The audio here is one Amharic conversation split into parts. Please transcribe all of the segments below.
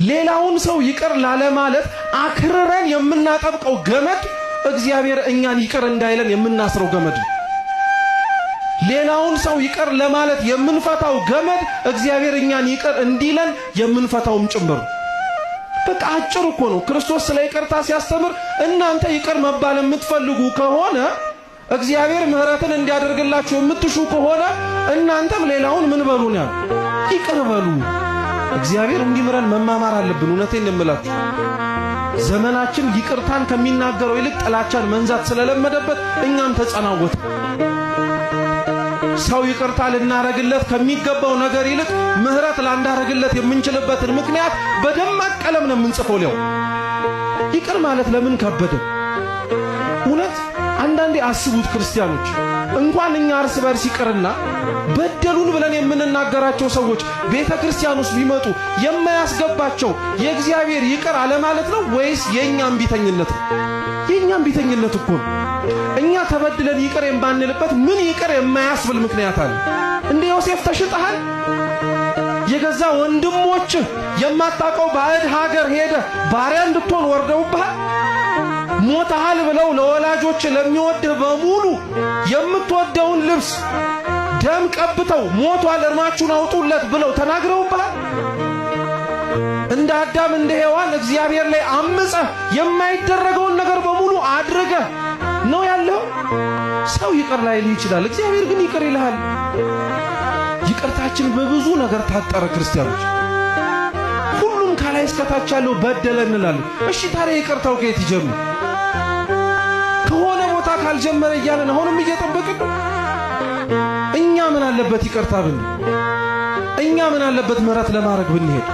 ሌላውን ሰው ይቅር ላለ ማለት አክርረን የምናጠብቀው ገመድ እግዚአብሔር እኛን ይቅር እንዳይለን የምናስረው ገመድ ነው። ሌላውን ሰው ይቅር ለማለት የምንፈታው ገመድ እግዚአብሔር እኛን ይቅር እንዲለን የምንፈታውም ጭምር። በቃ አጭር እኮ ነው። ክርስቶስ ስለ ይቅርታ ሲያስተምር እናንተ ይቅር መባል የምትፈልጉ ከሆነ እግዚአብሔር ምህረትን እንዲያደርግላችሁ የምትሹ ከሆነ እናንተም ሌላውን ምን በሉ ነው? ይቅር በሉ። እግዚአብሔር እንዲምረን መማማር አለብን። እውነቴን እምላችሁ ዘመናችን ይቅርታን ከሚናገረው ይልቅ ጥላቻን መንዛት ስለለመደበት እኛም ተጸናወት። ሰው ይቅርታ ልናረግለት ከሚገባው ነገር ይልቅ ምህረት ላንዳረግለት የምንችልበትን ምክንያት በደማቅ ቀለም ነው የምንጽፈው። ሊያው ይቅር ማለት ለምን ከበደ? እውነት አንዳንዴ አስቡት ክርስቲያኖች፣ እንኳን እኛ እርስ በርስ ይቅርና በደሉን ብለን የምንናገራቸው ሰዎች ቤተ ክርስቲያን ውስጥ ቢመጡ የማያስገባቸው የእግዚአብሔር ይቅር አለ ማለት ነው ወይስ የኛም ቢተኝነት ነው? የኛም ቢተኝነት እኮ ነው። እኛ ተበድለን ይቅር የማንልበት ምን ይቅር የማያስብል ምክንያት አለ? እንደ ዮሴፍ ተሽጠሃል? የገዛ ወንድሞች የማታውቀው ባዕድ ሀገር ሄደ ባሪያ እንድትሆን ወርደውብሃል? ሞተሃል ብለው ለወላጆች ለሚወድህ በሙሉ የምትወደውን ልብስ ደም ቀብተው ሞቷል እርማችሁን አውጡለት ብለው ተናግረውብሃል? እንደ አዳም እንደ ሔዋን እግዚአብሔር ላይ አምፀህ የማይደረገውን ነገር በሙሉ አድርገህ ነው ያለው። ሰው ይቅር ላይልህ ይችላል፣ እግዚአብሔር ግን ይቅር ይልሃል። ይቅርታችን በብዙ ነገር ታጠረ። ክርስቲያኖች ሁሉም ከላይ እስከታች ያለው በደለ እንላለን። እሺ ታዲያ ይቅርታው ከየት ይጀምር? ከሆነ ቦታ ካልጀመረ እያለን አሁንም እየጠበቅን ነው። እኛ ምን አለበት ይቅርታ ብን? እኛ ምን አለበት ምህረት ለማድረግ ብንሄድ?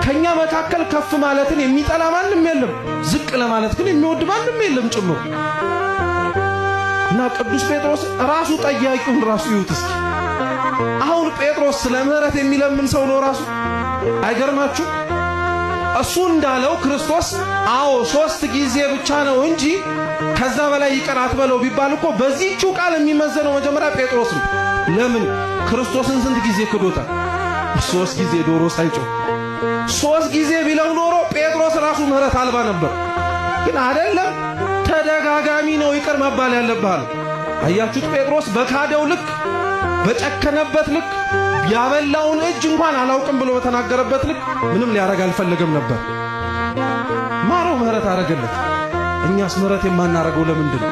ከኛ መካከል ከፍ ማለትን የሚጠላ ማንም የለም፣ ዝቅ ለማለት ግን የሚወድ ማንም የለም ጭምር። እና ቅዱስ ጴጥሮስ ራሱ ጠያቂውን ራሱ ይዩት እስኪ። አሁን ጴጥሮስ ስለ ምህረት የሚለምን ሰው ነው ራሱ። አይገርማችሁ? እሱ እንዳለው ክርስቶስ አዎ 3 ጊዜ ብቻ ነው እንጂ ከዛ በላይ ይቅር አትበለው ቢባል እኮ በዚህችው ቃል የሚመዘነው መጀመሪያ ጴጥሮስ ነው። ለምን? ክርስቶስን ስንት ጊዜ ክዶታል? 3 ጊዜ ዶሮ ሳይጮህ 3 ጊዜ ቢለው ኖሮ ጴጥሮስ ራሱ ምህረት አልባ ነበር። ግን አይደለም፣ ተደጋጋሚ ነው ይቅር መባል ያለብህ። አያችሁት? ጴጥሮስ በካደው ልክ በጨከነበት ልክ ያበላውን እጅ እንኳን አላውቅም ብሎ በተናገረበት ልክ ምንም ሊያረግ አልፈለገም ነበር። ማረው፣ ምህረት አረገለት። እኛስ ምህረት የማናረገው ለምንድን ነው?